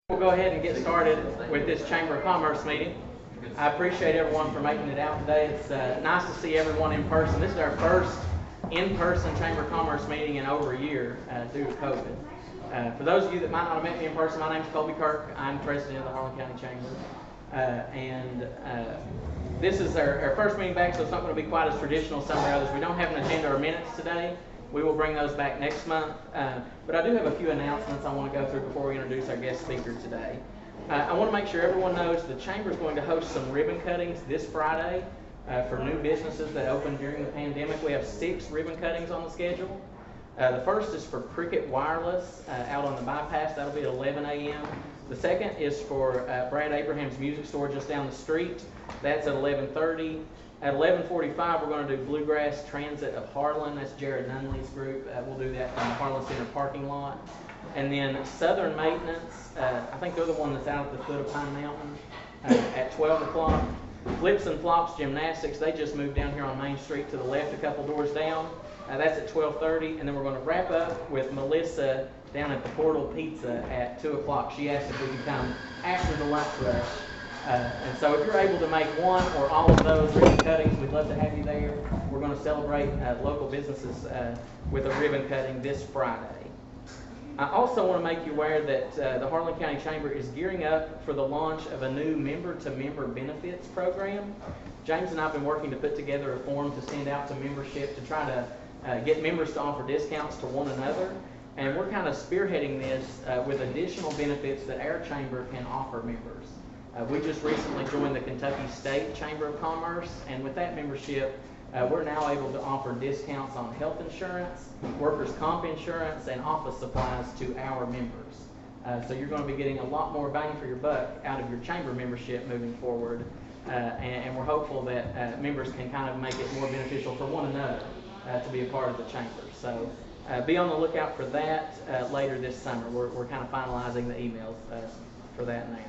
We'll go ahead and get started with this Chamber of Commerce meeting. I appreciate everyone for making it out today. It's nice to see everyone in person. This is our first in-person Chamber of Commerce meeting in over a year due to COVID. For those of you that might not have met me in person, my name is Colby Kirk. I'm president of the Harlan County Chamber. This is our first meeting back, so it's not going to be quite as traditional as some of the others. We don't have an agenda or minutes today. We will bring those back next month, but I do have a few announcements I want to go through before we introduce our guest speaker today. I want to make sure everyone knows the Chamber is going to host some ribbon cuttings this Friday for new businesses that opened during the pandemic. We have 6 ribbon cuttings on the schedule. The first is for Cricket Wireless out on the bypass. That'll be at 11 a.m. The second is for Brad Abraham's music store just down the street. That's at 11:30. At 11:45, we're going to do Bluegrass Transit of Harlan. That's Jared Nunley's group. We'll do that from the Harlan Center parking lot. And then Southern Maintenance, I think they're the one that's out at the foot of Pine Mountain at 12 o'clock. Flips and Flops Gymnastics, they just moved down here on Main Street to the left a couple doors down. That's at 12:30. And then we're going to wrap up with Melissa down at the Portal Pizza at 2 o'clock. She asked if we could come after the lunch rush. And so if you're able to make one or all of those ribbon cuttings, we'd love to have you there. We're going to celebrate local businesses with a ribbon cutting this Friday. I also want to make you aware that the Harlan County Chamber is gearing up for the launch of a new member-to-member benefits program. James and I have been working to put together a form to send out to membership to try to get members to offer discounts to one another. And we're kind of spearheading this with additional benefits that our chamber can offer members. We just recently joined the Kentucky State Chamber of Commerce, and with that membership, we're now able to offer discounts on health insurance, workers' comp insurance, and office supplies to our members. So you're going to be getting a lot more bang for your buck out of your chamber membership moving forward, and we're hopeful that members can kind of make it more beneficial for one another to be a part of the chamber. So be on the lookout for that later this summer. We're kind of finalizing the emails for that now.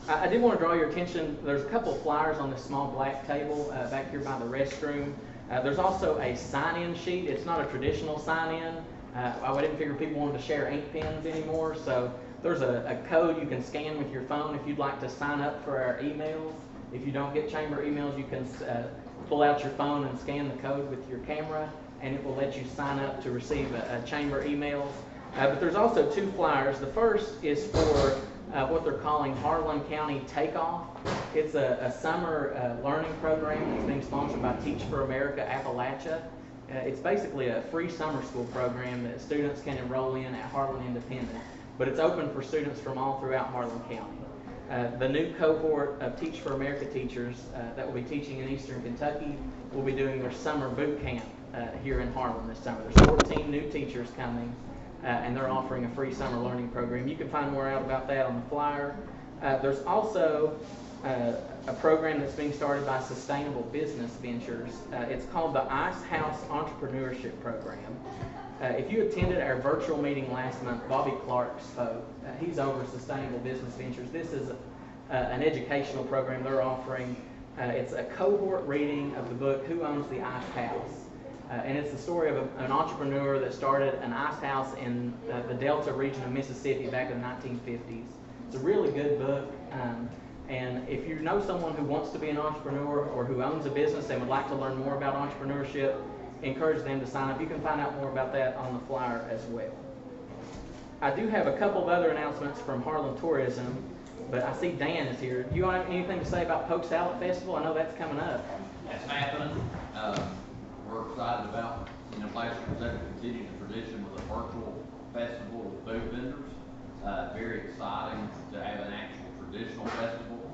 I did want to draw your attention, there's a couple of flyers on this small black table back here by the restroom. There's also a sign-in sheet. It's not a traditional sign-in. I didn't figure people wanted to share ink pens anymore, so there's a code you can scan with your phone if you'd like to sign up for our emails. If you don't get chamber emails, you can pull out your phone and scan the code with your camera, and it will let you sign up to receive a chamber emails. But there's also 2 flyers. The first is for what they're calling Harlan County Takeoff. It's a summer learning program that's being sponsored by Teach for America Appalachia. It's basically a free summer school program that students can enroll in at Harlan Independent, but it's open for students from all throughout Harlan County. The new cohort of Teach for America teachers that will be teaching in Eastern Kentucky will be doing their summer boot camp here in Harlan this summer. There's 14 new teachers coming. And they're offering a free summer learning program. You can find more out about that on the flyer. There's also a program that's being started by Sustainable Business Ventures. It's called the Ice House Entrepreneurship Program. If you attended our virtual meeting last month, Bobby Clark spoke. He's over Sustainable Business Ventures. This is an educational program they're offering. It's a cohort reading of the book, Who Owns the Ice House? And it's the story of an entrepreneur that started an ice house in the Delta region of Mississippi back in the 1950s. It's a really good book. And if you know someone who wants to be an entrepreneur or who owns a business and would like to learn more about entrepreneurship, encourage them to sign up. You can find out more about that on the flyer as well. I do have a couple of other announcements from Harlan Tourism, but I see Dan is here. Do you have anything to say about Polk Salad Festival? I know that's coming up. That's happening. We're excited about, last year was able to continue the tradition with a virtual festival with food vendors. Very exciting to have an actual traditional festival.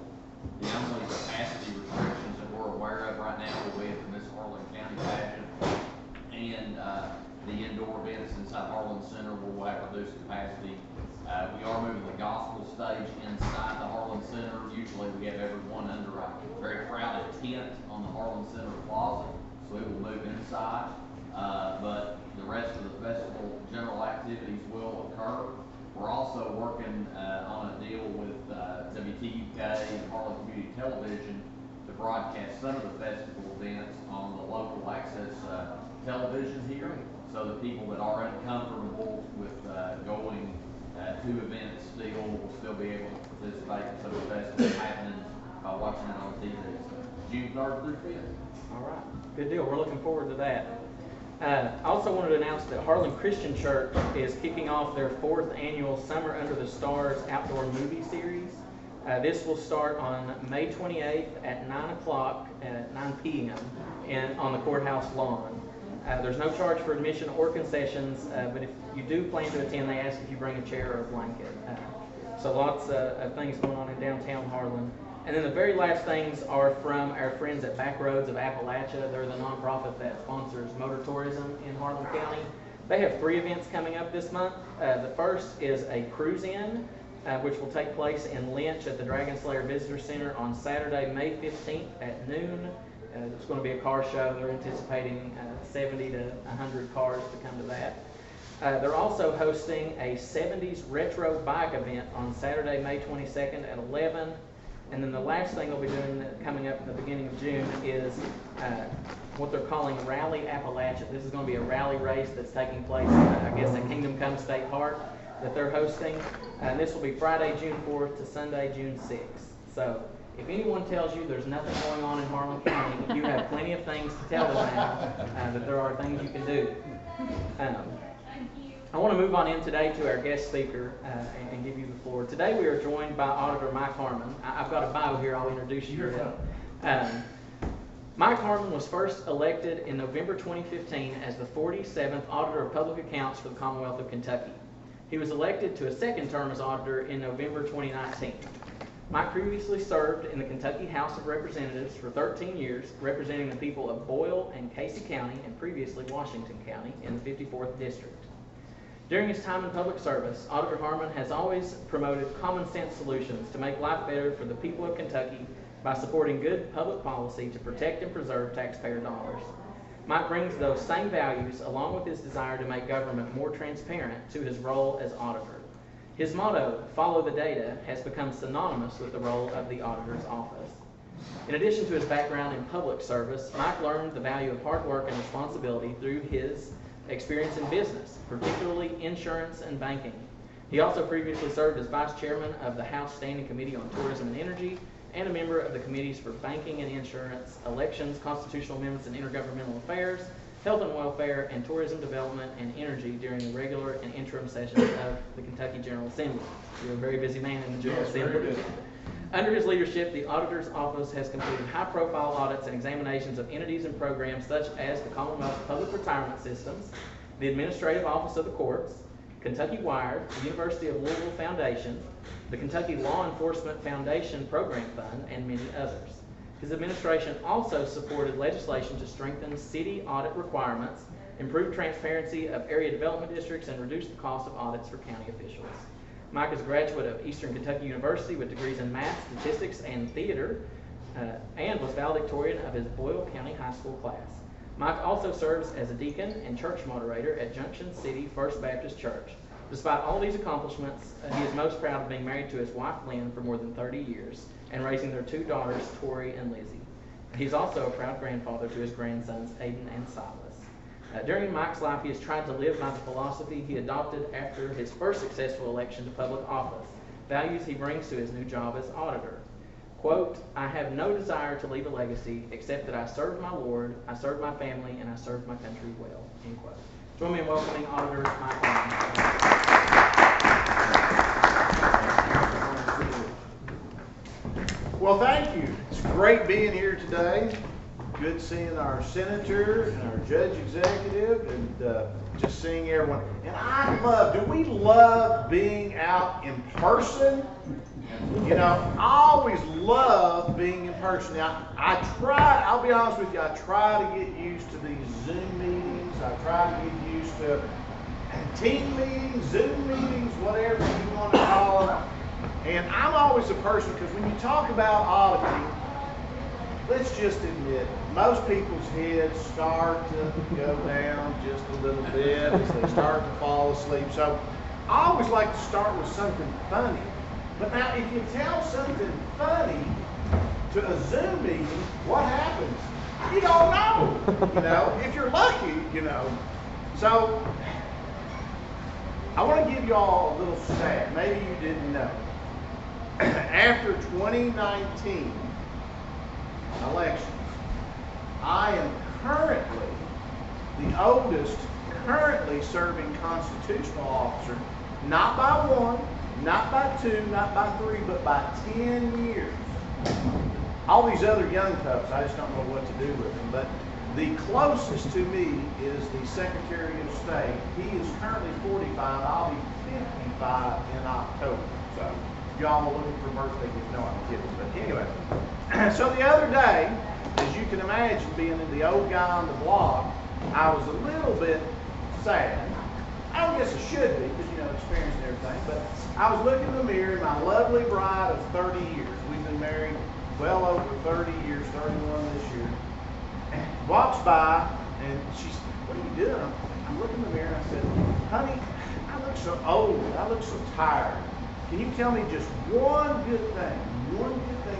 The only capacity restrictions that we're aware of right now will be from this Harlan County pageant and the indoor events inside Harlan Center will have reduced capacity. We are moving the gospel stage inside the Harlan Center. Usually we have everyone under a very crowded tent on the Harlan Center plaza. So we will move inside, but the rest of the festival general activities will occur. We're also working on a deal with WTUK and Harlan Community Television to broadcast some of the festival events on the local access television here, so that people that are uncomfortable with going 2 events still, will still be able to participate in some of the festivals happening by watching it on TV. So June 3rd through 5th. All right, good deal. We're looking forward to that. I also wanted to announce that Harlan Christian Church is kicking off their 4th annual Summer Under the Stars outdoor movie series. This will start on May 28th at 9 o'clock, 9 p.m. On the courthouse lawn. There's no charge for admission or concessions, but if you do plan to attend, they ask if you bring a chair or a blanket. So lots of things going on in downtown Harlan. And then the very last things are from our friends at Backroads of Appalachia. They're the nonprofit that sponsors motor tourism in Harlan County. They have 3 events coming up this month. The first is a cruise-in, which will take place in Lynch at the Dragon Slayer Visitor Center on Saturday, May 15th at noon. It's going to be a car show. They're anticipating 70 to 100 cars to come to that. They're also hosting a 70s retro bike event on Saturday, May 22nd at 11. And then the last thing they'll be doing coming up in the beginning of June is what they're calling Rally Appalachia. This is going to be a rally race that's taking place, I guess, at Kingdom Come State Park that they're hosting. And this will be Friday, June 4th to Sunday, June 6th. So if anyone tells you there's nothing going on in Harlan County, you have plenty of things to tell them now, that there are things you can do. I want to move on in today to our guest speaker and give you the floor. Today we are joined by Auditor Mike Harmon. I've got a bio here. I'll introduce you to him. Mike Harmon was first elected in November 2015 as the 47th Auditor of Public Accounts for the Commonwealth of Kentucky. He was elected to a second term as auditor in November 2019. Mike previously served in the Kentucky House of Representatives for 13 years, representing the people of Boyle and Casey County and previously Washington County in the 54th District. During his time in public service, Auditor Harmon has always promoted common sense solutions to make life better for the people of Kentucky by supporting good public policy to protect and preserve taxpayer dollars. Mike brings those same values along with his desire to make government more transparent to his role as auditor. His motto, "Follow the data," has become synonymous with the role of the auditor's office. In addition to his background in public service, Mike learned the value of hard work and responsibility through his experience in business, particularly insurance and banking. He also previously served as Vice Chairman of the House Standing Committee on Tourism and Energy and a member of the Committees for Banking and Insurance, Elections, Constitutional Amendments and Intergovernmental Affairs, Health and Welfare, and Tourism Development and Energy during the regular and interim sessions of the Kentucky General Assembly. You're a very busy man in the General Assembly. Under his leadership, the Auditor's Office has completed high-profile audits and examinations of entities and programs such as the Commonwealth Public Retirement Systems, the Administrative Office of the Courts, Kentucky Wired, the University of Louisville Foundation, the Kentucky Law Enforcement Foundation Program Fund, and many others. His administration also supported legislation to strengthen city audit requirements, improve transparency of area development districts, and reduce the cost of audits for county officials. Mike is a graduate of Eastern Kentucky University with degrees in math, statistics, and theater, and was valedictorian of his Boyle County High School class. Mike also serves as a deacon and church moderator at Junction City First Baptist Church. Despite all these accomplishments, he is most proud of being married to his wife Lynn for more than 30 years and raising their 2 daughters, Tori and Lizzie. He's also a proud grandfather to his grandsons, Aiden and Silas. During Mike's life, he has tried to live by the philosophy he adopted after his first successful election to public office, values he brings to his new job as auditor. Quote, "I have no desire to leave a legacy except that I served my Lord, I served my family, and I served my country well." End quote. Join me in welcoming Auditor Mike Harmon. Well, thank you. It's great being here today. Good seeing our senator and our judge executive and just seeing everyone. And do we love being out in person? You know, I always love being in person. Now, I'll be honest with you, I try to get used to these Zoom meetings. I try to get used to team meetings, Zoom meetings, whatever you want to call it. And I'm always a person, because when you talk about auditing, let's just admit, most people's heads start to go down just a little bit as they start to fall asleep. So I always like to start with something funny. But now, if you tell something funny to a Zoom meeting, what happens? You don't know, if you're lucky, So I want to give you all a little stat. Maybe you didn't know. After 2019 elections, I am currently the oldest currently serving constitutional officer, not by 1, not by 2, not by 3, but by 10 years. All these other young toughs, I just don't know what to do with them. But the closest to me is the Secretary of State. He is currently 45. I'll be 55 in October. So if y'all are looking for birthday gifts, no, I'm kidding. But anyway, so the other day, as you can imagine, being the old guy on the block, I was a little bit sad. I don't guess I should be, because, you know, experience and everything. But I was looking in the mirror, and my lovely bride of 30 years, we've been married well over 30 years, 31 this year, walks by, and she's, what are you doing? I'm looking in the mirror, and I said, honey, I look so old, I look so tired. Can you tell me just one good thing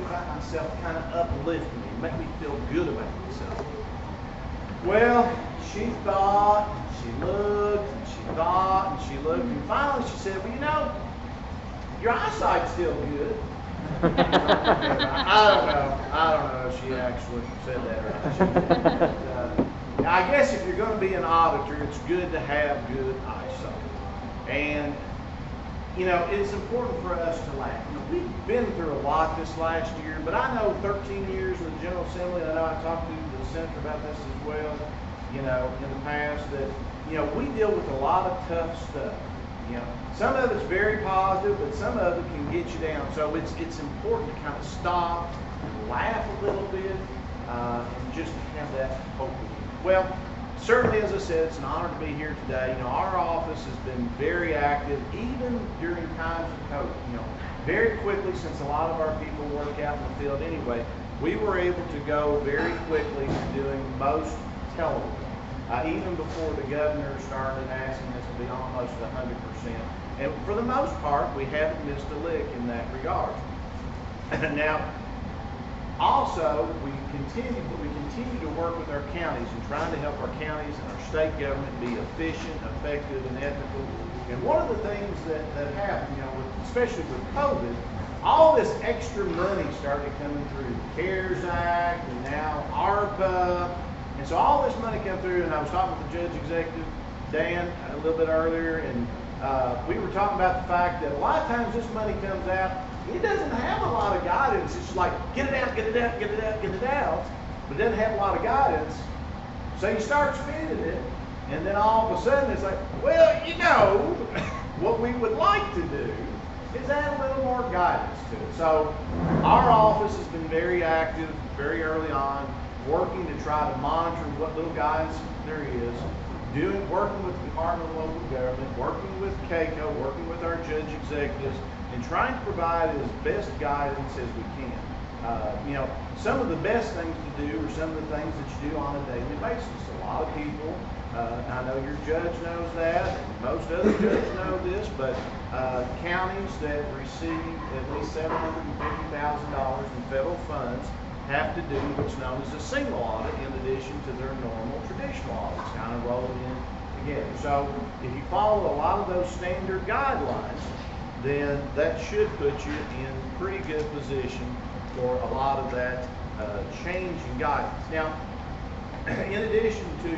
about myself to kind of uplift me, make me feel good about myself? Well, she thought, and she looked, and she thought, and she looked, and finally she said, well, you know, your eyesight's still good. I don't know if she actually said that right. I guess if you're going to be an auditor, it's good to have good eyesight. And, you know, it's important for us to laugh. You know, we've been through a lot this last year, but I know 13 years in the General Assembly, and I know I talked to the Senator about this as well, you know, in the past, that, you know, we deal with a lot of tough stuff. You know, some of it's very positive, but some of it can get you down. So it's important to kind of stop and laugh a little bit and just have that hope with you. Well, certainly, as I said, it's an honor to be here today. You know, our office has been very active, even during times of COVID. You know, very quickly, since a lot of our people work out in the field anyway, we were able to go very quickly to doing most television. Even before the governor started asking us to be almost 100%. And for the most part, we haven't missed a lick in that regard. Now, also, we continue to work with our counties and trying to help our counties and our state government be efficient, effective, and ethical. And one of the things that happened, you know, especially with COVID, all this extra money started coming through the CARES Act and now ARPA. And so all this money came through, and I was talking with the Judge Executive, Dan, a little bit earlier, and we were talking about the fact that a lot of times this money comes out, it doesn't have a lot of guidance. It's like, get it out, get it out, get it out, get it out, but it doesn't have a lot of guidance. So you start spending it, and then all of a sudden it's like, well, you know, what we would like to do is add a little more guidance to it. So our office has been very active, very early on, working to try to monitor what little guidance there is, working with the Department of Local Government, working with CACO, working with our judge executives, and trying to provide as best guidance as we can. You know, some of the best things to do are some of the things that you do on a daily basis. A lot of people, I know your judge knows that, and most other judges know this, but counties that receive at least $750,000 in federal funds have to do what's known as a single audit in addition to their normal traditional audits, kind of rolled in together. So if you follow a lot of those standard guidelines, then that should put you in pretty good position for a lot of that change in guidance. Now, in addition to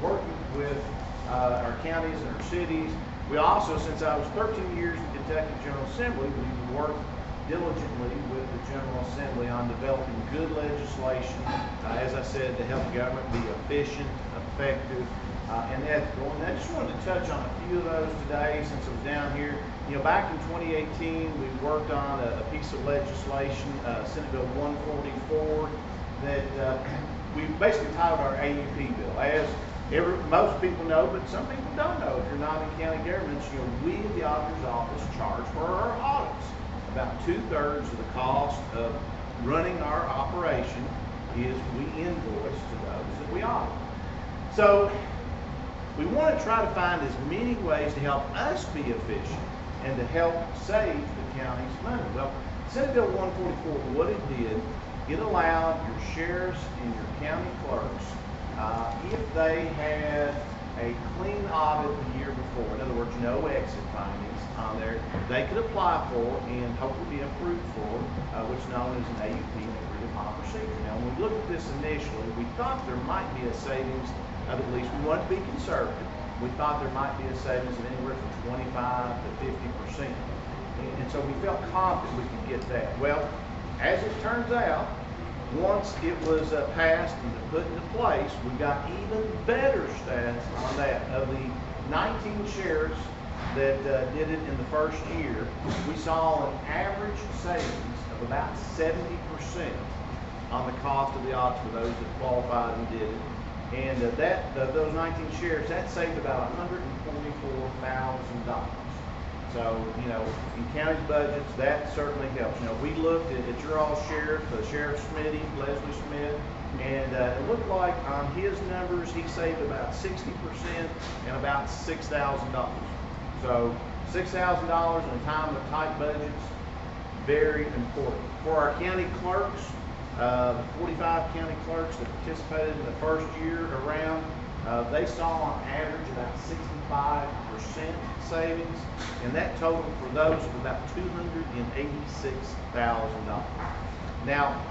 working with our counties and our cities, we also, since I was 13 years in Kentucky General Assembly, we worked diligently with the General Assembly on developing good legislation, as I said, to help government be efficient, effective, and ethical. And I just wanted to touch on a few of those today since I was down here. You know, back in 2018, we worked on a piece of legislation, Senate Bill 144, that we basically titled our AUP bill. As most people know, but some people don't know, if you're not in county governments, you know, we at the Auditor's Office charge for our audits. About 2/3 of the cost of running our operation is we invoice to those that we audit. So we want to try to find as many ways to help us be efficient and to help save the county's money. Well, Senate Bill 144, what it did, it allowed your sheriffs and your county clerks, if they had a clean audit the year before, in other words, no exit findings on there, they could apply for and hopefully be approved for, which is known as an AUP, an agreed upon procedure. Now, when we looked at this initially, we thought there might be a savings of at least, we wanted to be conservative. We thought there might be a savings of anywhere from 25 to 50%. And so we felt confident we could get that. Well, as it turns out, once it was passed and put into place, we got even better stats on that. Of the 19 sheriffs that did it in the first year, we saw an average savings of about 70% on the cost of the audits for those that qualified and did it. And those 19 sheriffs, that saved about $144,000. So, you know, in county budgets, that certainly helps. You know, we looked at your all sheriff, Sheriff Smitty, Leslie Smith, and it looked like on his numbers, he saved about 60% and about $6,000. So, $6,000 in a time of tight budgets, very important. For our county clerks, 45 county clerks that participated in the first year around, they saw on average about 65% savings, and that totaled for those of about $286,000. Now,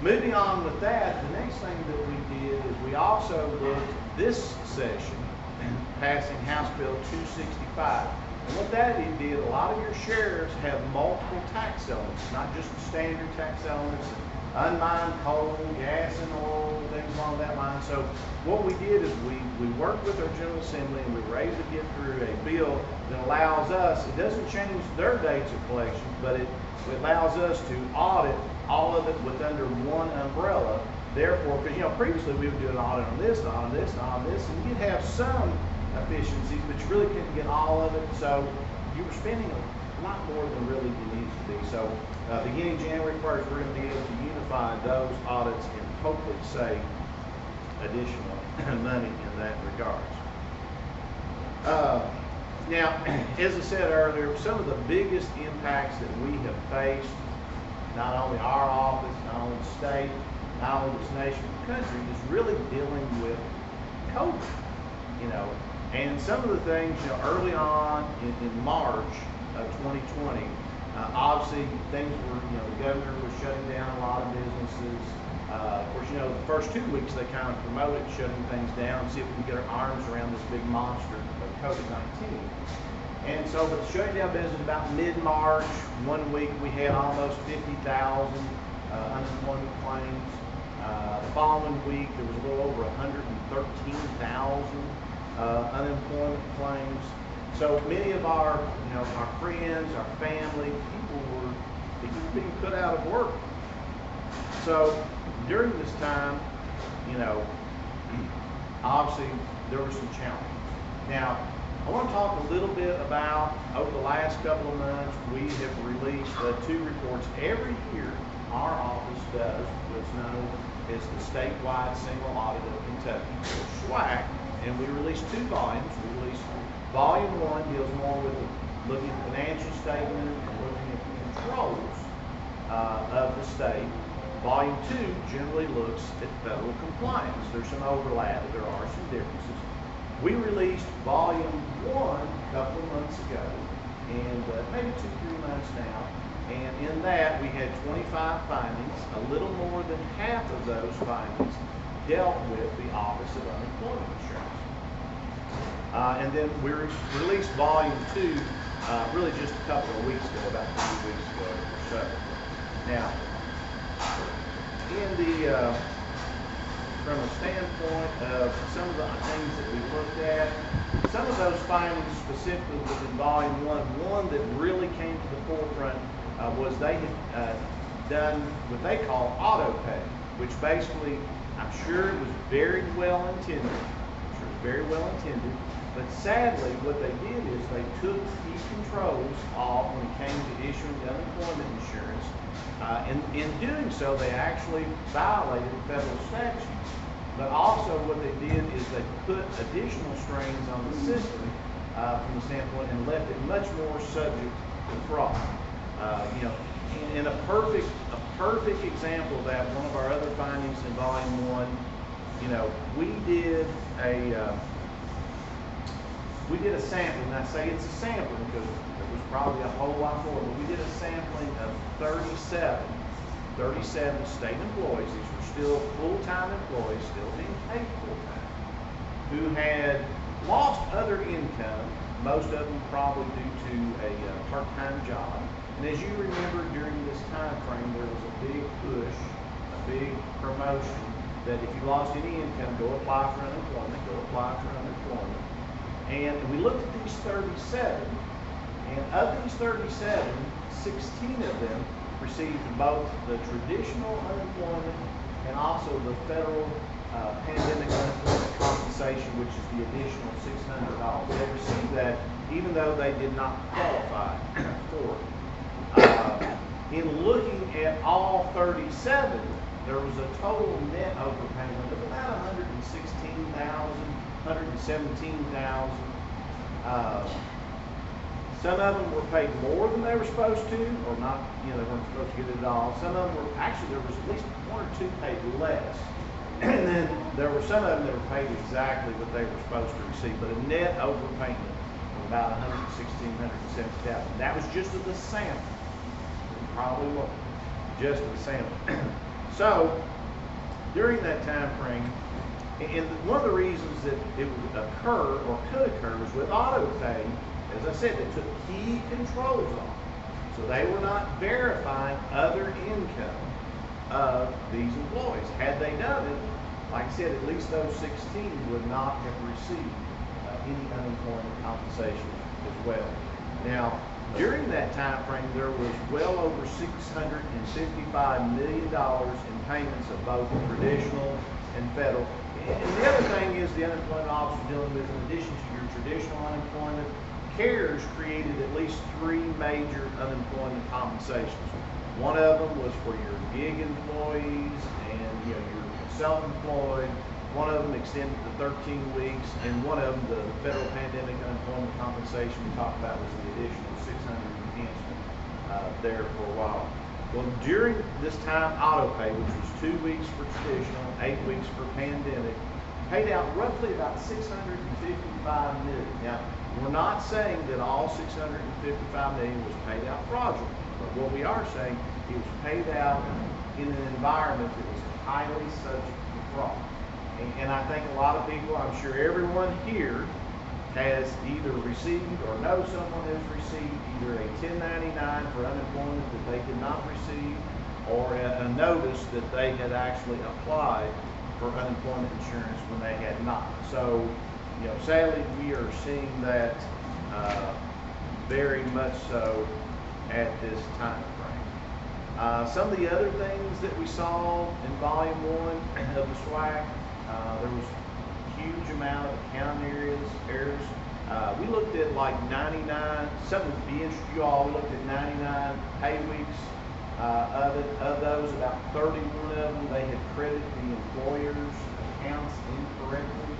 moving on with that, the next thing that we did is we also looked this session passing House Bill 265. And what that did, a lot of your sheriffs have multiple tax elements, not just the standard tax elements, unmined coal, gas and oil, things along that line. So what we did is we worked with our General Assembly and we were able to get through a bill that allows us, it doesn't change their dates of collection, but it allows us to audit all of it with under one umbrella. Therefore, because, you know, previously we would do an audit on this, and on this, and on this, and you'd have some efficiencies, but you really couldn't get all of it. So you were spending a lot more than really you needed to be. So beginning January 1st, we're going to be able to unify those audits and hopefully save additional money in that regards. Now, as I said earlier, some of the biggest impacts that we have faced, not only our office, not only the state, not only this nation, but the country, is really dealing with COVID, you know. And some of the things, you know, early on in March of 2020, obviously things were, you know, the governor was shutting down a lot of businesses. Of course, you know, the first 2 weeks they kind of promoted shutting things down, see if we can get our arms around this big monster of COVID-19. And so, but shutting down business about mid-March, 1 week we had almost 50,000 unemployment claims. The following week there was a little over 113,000 unemployment claims. So many of our, you know, our friends, our family, people were being put out of work. So during this time, you know, obviously there were some challenges. Now, I want to talk a little bit about, over the last couple of months, we have released 2 reports every year. Our office does what's known as the Statewide Single Audit of Kentucky, or SWAC, and we released 2 volumes. We released Volume 1 deals more with looking at financial statement and looking at the controls of the state. Volume 2 generally looks at federal compliance. There's some overlap, there are some differences. We released Volume 1 a couple of months ago, and maybe 2-3 months now. And in that, we had 25 findings. A little more than half of those findings dealt with the Office of Unemployment Insurance. And then we released Volume 2 really just a couple of weeks ago, about 2 weeks ago or so. Now, in the from a standpoint of some of the things that we looked at, some of those findings specifically within Volume 1 that really came to the forefront was they had done what they call auto pay, which basically, I'm sure it was very well intended, but sadly what they did is they took key controls off when it came to issuing the unemployment insurance. In doing so, they actually violated federal statutes. But also what they did is they put additional strains on the system from the standpoint and left it much more subject to fraud. You know, in a perfect example of that, one of our other findings in Volume 1, you know, we did a we did a sampling. And I say it's a sampling because there was probably a whole lot more, but we did a sampling of 37 state employees. These were still full-time employees, still being paid full-time, who had lost other income, most of them probably due to a part-time job. And as you remember, during this time frame, there was a big push, a big promotion, that if you lost any income, go apply for unemployment, go apply for unemployment. And we looked at these 37, and of these 37, 16 of them received both the traditional unemployment and also the federal pandemic unemployment compensation, which is the additional $600. They received that even though they did not qualify for it. In looking at all 37, there was a total net overpayment of about $116,000, $117,000. Some of them were paid more than they were supposed to, or not, they weren't supposed to get it at all. Some of them were, actually there was at least one or two paid less. And then there were some of them that were paid exactly what they were supposed to receive, but a net overpayment of about $116,000, $170,000. That was just of the sample. Probably wasn't just of the sample. So during that time frame, and one of the reasons that it would occur or could occur was with auto pay, as I said, they took key controls off. So they were not verifying other income of these employees. Had they done it, like I said, at least those 16 would not have received any unemployment compensation as well. Now, during that time frame, there was well over $655 million in payments of both traditional and federal. And the other thing is the unemployment office is dealing with, in addition to your traditional unemployment, CARES created at least 3 major unemployment compensations. One of them was for your gig employees and your self-employed. One of them extended to 13 weeks, and one of them, the federal pandemic unemployment compensation we talked about, was the additional 600 enhancement there for a while. Well, during this time, auto pay, which was 2 weeks for traditional, 8 weeks for pandemic, paid out roughly about $655 million. Now, we're not saying that all $655 million was paid out fraudulently, but what we are saying, it was paid out in an environment that was highly subject to fraud. And I think a lot of people, I'm sure everyone here, has either received or knows someone has received either a 1099 for unemployment that they did not receive, or a notice that they had actually applied for unemployment insurance when they had not. So, sadly, we are seeing that very much so at this time frame. Some of the other things that we saw in Volume 1 of the SWAC, there was a huge amount of accounting errors. We looked at like 99, something to be interesting to you all, we looked at 99 pay weeks of those, about 31 of them, they had credited the employer's accounts incorrectly.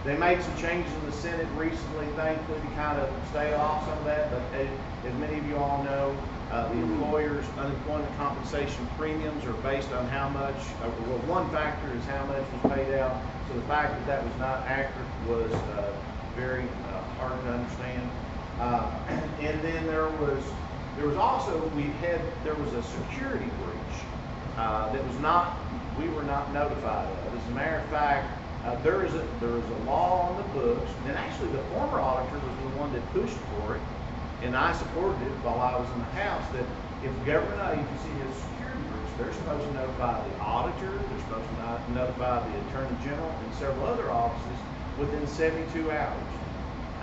They made some changes in the Senate recently, thankfully, to kind of stay off some of that, but as many of you all know, the employer's unemployment compensation premiums are based on how much, well, one factor is how much was paid out, so the fact that that was not accurate was very hard to understand. And then there was also, there was a security breach that we were not notified of. As a matter of fact, there is a law on the books, and actually the former auditor was the one that pushed for it, and I supported it while I was in the House, that if a government agency has a security breach, they're supposed to notify the auditor, they're supposed to notify the Attorney General and several other offices within 72 hours.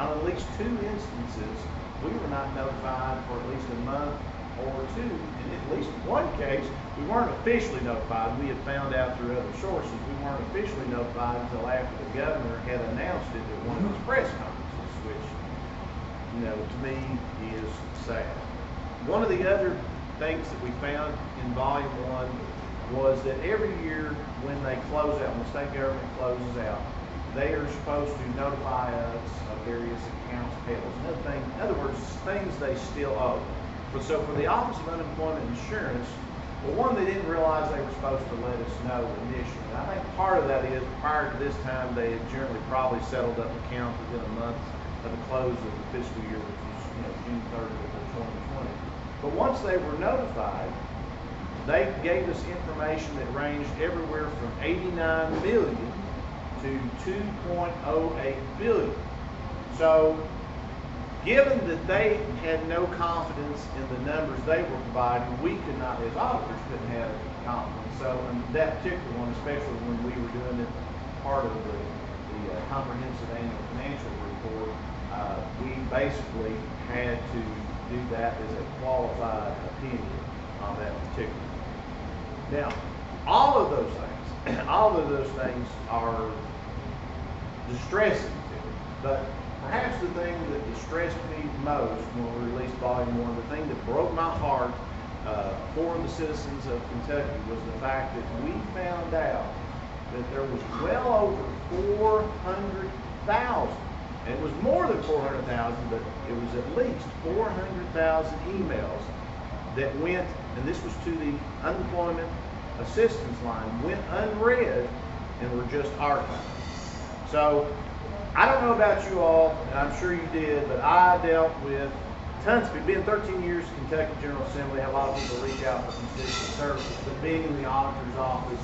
On at least 2 instances, we were not notified for at least a month or 2. In at least one case, we weren't officially notified. We had found out through other sources. We weren't officially notified until after the governor had announced it at one of his press conferences, which, to me is sad. One of the other things that we found in Volume 1 was that every year when they close out, when the state government closes out, they are supposed to notify us of various accounts payable. In other words, things they still owe. So for the Office of Unemployment Insurance, Well, one, they didn't realize they were supposed to let us know initially. And I think part of that is prior to this time, they had generally probably settled up accounts within a month of the close of the fiscal year, which was, June 30th of 2020. But once they were notified, they gave us information that ranged everywhere from 89 million to 2.08 billion. So, given that they had no confidence in the numbers they were providing, we could not, as auditors, couldn't have confidence. So, in that particular one, especially when we were doing it part of the comprehensive annual financial report, we basically had to do that as a qualified opinion on that particular. Now, all of those things are distressing to me, but perhaps the thing that distressed me most when we released Volume 1, the thing that broke my heart for the citizens of Kentucky was the fact that we found out that there was well over 400,000, and it was more than 400,000, but it was at least 400,000 emails that went, and this was to the unemployment assistance line, went unread and were just archived. So, I don't know about you all, and I'm sure you did, but I dealt with tons of people. Being 13 years in Kentucky General Assembly, had a lot of people reach out for constituent services, but being in the auditor's office,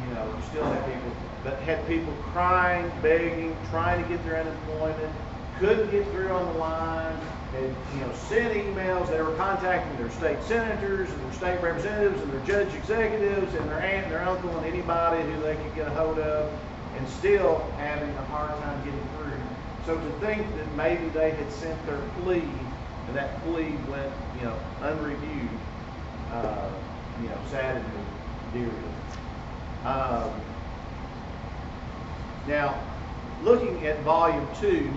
you still had people crying, begging, trying to get their unemployment, couldn't get through on the line, had, sent emails. They were contacting their state senators and their state representatives and their judge executives and their aunt and their uncle and anybody who they could get a hold of, and still having a hard time getting through. So to think that maybe they had sent their plea, and that plea went, unreviewed, saddened me dearly. Now, looking at Volume 2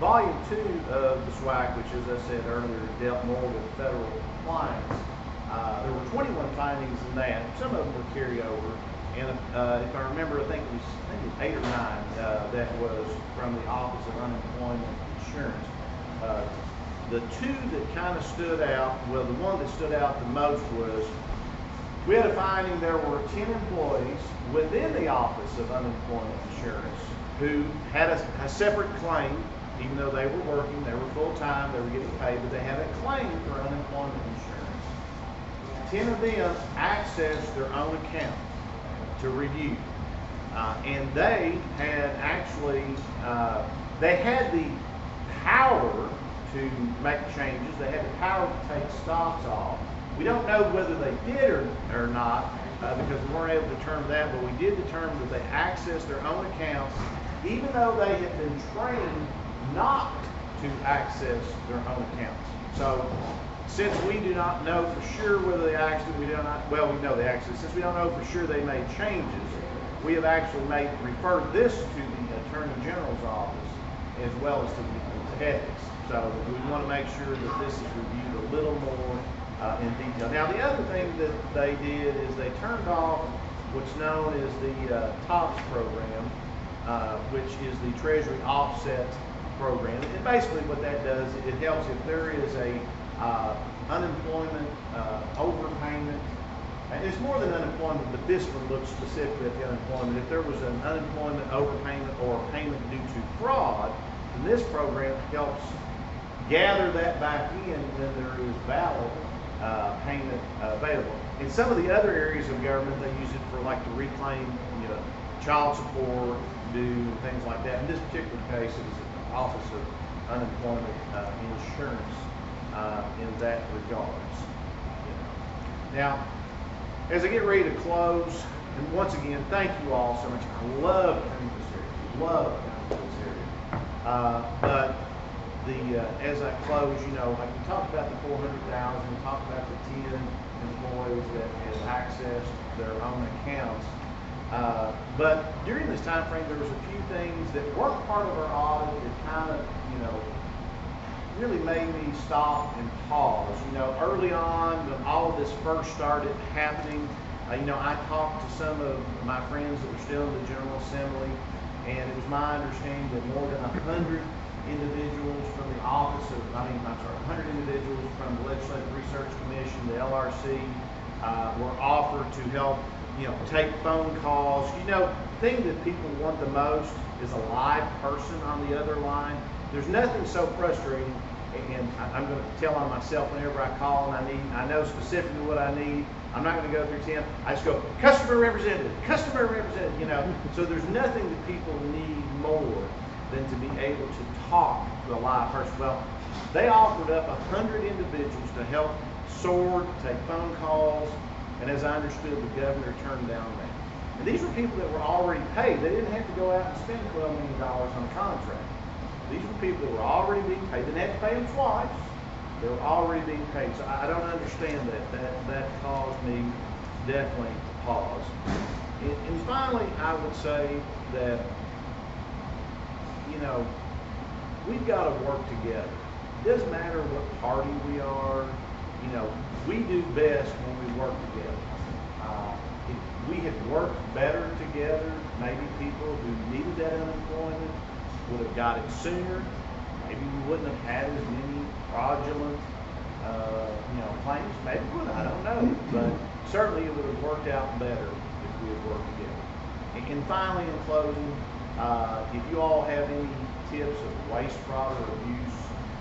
of the SWAC, which, as I said earlier, dealt more with federal compliance, there were 21 findings in that. Some of them were carryover. And if I remember, I think it was 8 or 9 that was from the Office of Unemployment Insurance. The two that kind of stood out, well, the one that stood out the most was we had a finding there were 10 employees within the Office of Unemployment Insurance who had a separate claim, even though they were working, they were full-time, they were getting paid, but they had a claim for unemployment insurance. 10 of them accessed their own account to review. And they had actually, they had the power to make changes. They had the power to take stocks off. We don't know whether they did or not because we weren't able to determine that, but we did determine that they accessed their own accounts even though they had been trained not to access their own accounts. So since we do not know for sure whether they accessed, we know they accessed. Since we don't know for sure they made changes, we have actually referred this to the Attorney General's office as well as to ethics. So we want to make sure that this is reviewed a little more in detail. Now, the other thing that they did is they turned off what's known as the TOPS program, which is the Treasury Offset program. And basically what that does, it helps if there is a unemployment overpayment. And it's more than unemployment, but this one looks specifically at the unemployment. If there was an unemployment overpayment or a payment due to fraud, then this program helps gather that back in when there is valid payment available. In some of the other areas of government, they use it for like to reclaim, child support due, things like that. In this particular case, it was the Office of Unemployment Insurance in that regards. Now, as I get ready to close, and once again, thank you all so much. I love coming to this area. Love coming to this area. But as I close, like we talked about the 400,000, we talked about the 10 employees that had accessed their own accounts. But during this time frame, there was a few things that weren't part of our audit that kind of, really made me stop and pause. Early on, when all of this first started happening, I talked to some of my friends that were still in the General Assembly, and it was my understanding that more than 100 individuals from the office of, 100 individuals from the Legislative Research Commission, the LRC, We're offered to help, take phone calls. The thing that people want the most is a live person on the other line. There's nothing so frustrating, and I'm going to tell on myself whenever I call and I know specifically what I need. I'm not going to go through 10. I just go, customer representative. So there's nothing that people need more than to be able to talk to a live person. Well, they offered up 100 individuals to help sort, take phone calls, and as I understood, the governor turned down that. And these were people that were already paid. They didn't have to go out and spend $12 million on a contract. These were people that were already being paid. They didn't have to pay them twice. They were already being paid. So I don't understand that. That caused me definitely to pause. And finally, I would say that, we've got to work together. It doesn't matter what party we are. We do best when we work together. If we had worked better together, maybe people who needed that unemployment would have got it sooner. Maybe we wouldn't have had as many fraudulent, claims. Maybe we would. I don't know. But certainly it would have worked out better if we had worked together. And finally, in closing, if you all have any tips of waste, fraud, or abuse,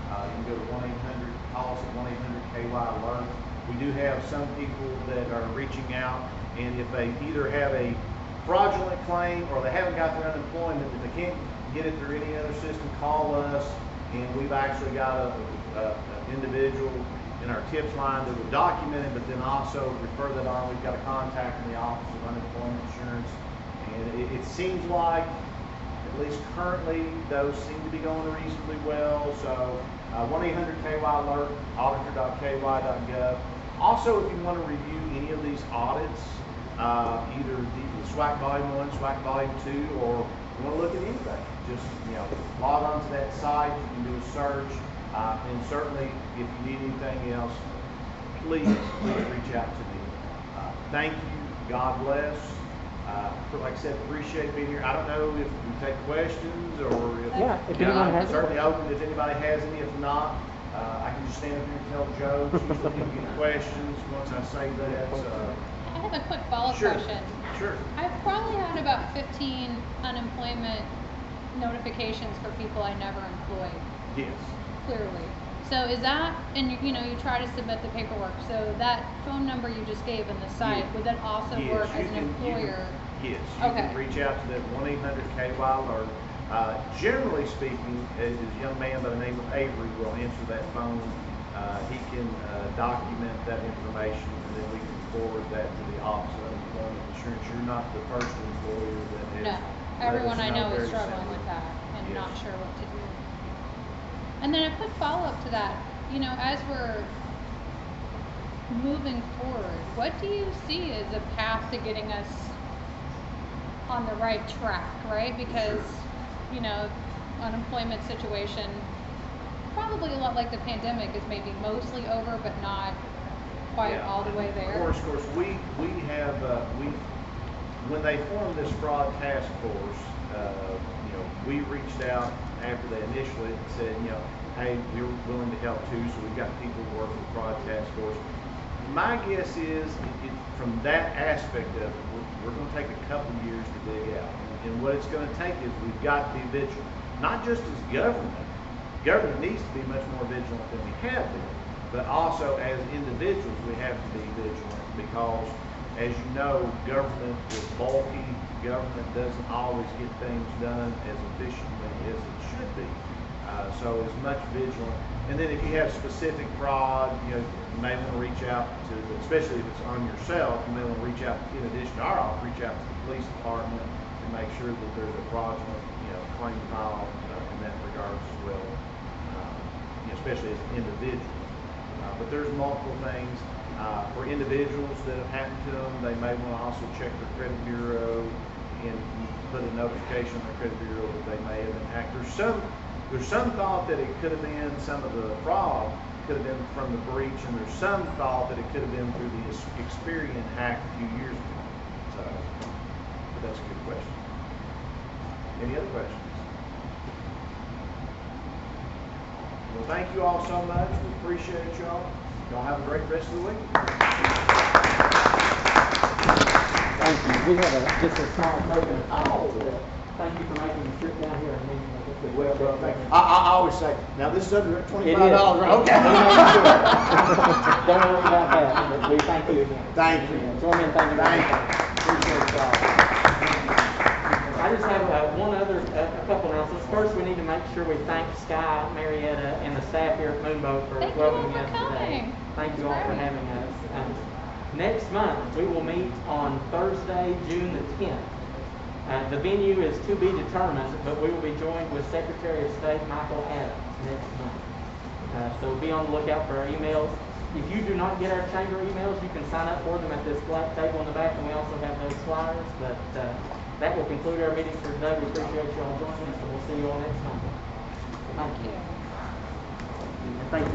you can go to 1-800, call us at 1-800-KY-ALERT. We do have some people that are reaching out, and if they either have a fraudulent claim or they haven't got their unemployment, if they can't get it through any other system, call us, and we've actually got an individual in our tips line that would document it, but then also refer that on. We've got a contact in the Office of Unemployment Insurance, and it seems like, at least currently, those seem to be going reasonably well. So 1-800-KY-ALERT, auditor.ky.gov. Also, if you want to review any of these audits, either the SWAC Volume 1, SWAC Volume 2, or you want to look at anything, just log on to that site. You can do a search, and certainly if you need anything else, please reach out to me. Thank you. God bless. Like I said, appreciate being here. I don't know if we take questions or if if anyone has certainly open if anybody has any. If not, I can just stand up here and tell jokes. Usually people get questions once I say that. I have a quick follow-up question. Sure. I've probably had about 15 unemployment notifications for people I never employed. Yes. Clearly. So is that, and you try to submit the paperwork, so that phone number you just gave in the site, would that also work as an employer? Yes, you can reach out to that 1-800-KY-ALERT. Generally speaking, a young man by the name of Avery will answer that phone. He can document that information, and then we can forward that to the Office of Unemployment Insurance. You're not the first employer that has. No, everyone I know is struggling with that and not sure what to do. And then a quick follow-up to that, as we're moving forward, what do you see as a path to getting us on the right track, right? Because, unemployment situation, probably a lot like the pandemic, is maybe mostly over, but not quite all the way there. Of course, we have, when they formed this fraud task force, we reached out after they initially said, hey, we're willing to help too, so we've got people working with fraud task force. My guess is, from that aspect of it, we're going to take a couple years to dig out. And what it's going to take is we've got to be vigilant. Not just as government. Government needs to be much more vigilant than we have been. But also as individuals, we have to be vigilant because, as you know, government is bulky. Government doesn't always get things done as efficiently as it should be. So as much vigilant. And then if you have specific fraud, you may want to reach out to, especially if it's on yourself, you may want to reach out, in addition to our office, reach out to the police department to make sure that there's a fraudulent, claim filed in that regards as well, especially as an individual. But there's multiple things. For individuals that have happened to them, they may want to also check their credit bureau and put a notification on their credit bureau that they may have been hacked. There's some thought that it could have been some of the fraud could have been from the breach, and there's some thought that it could have been through the Experian hack a few years ago. So, but that's a good question. Any other questions? Well, thank you all so much. We appreciate y'all. Y'all have a great rest of the week. we have just a small token. Oh, thank you for making me sit down here and meet me. Well, thank you. I always say, now this is under It is. $25, right? Okay. We made sure. Don't worry about that, but we thank you again. Thank you. Join me in thanking Thank you. Appreciate y'all. I just have a couple announcements. First, we need to make sure we thank Sky, Marietta, and the staff here at Moonboat for Thank you all welcoming for us today. coming. Thank you all for Great. having us. Next month, we will meet on Thursday, June the 10th. The venue is to be determined, but we will be joined with Secretary of State Michael Adams next month. So be on the lookout for our emails. If you do not get our chamber emails, you can sign up for them at this black table in the back, and we also have those flyers. But that will conclude our meeting for today. We appreciate you all joining us, and we'll see you all next time. Thank you. Thank you.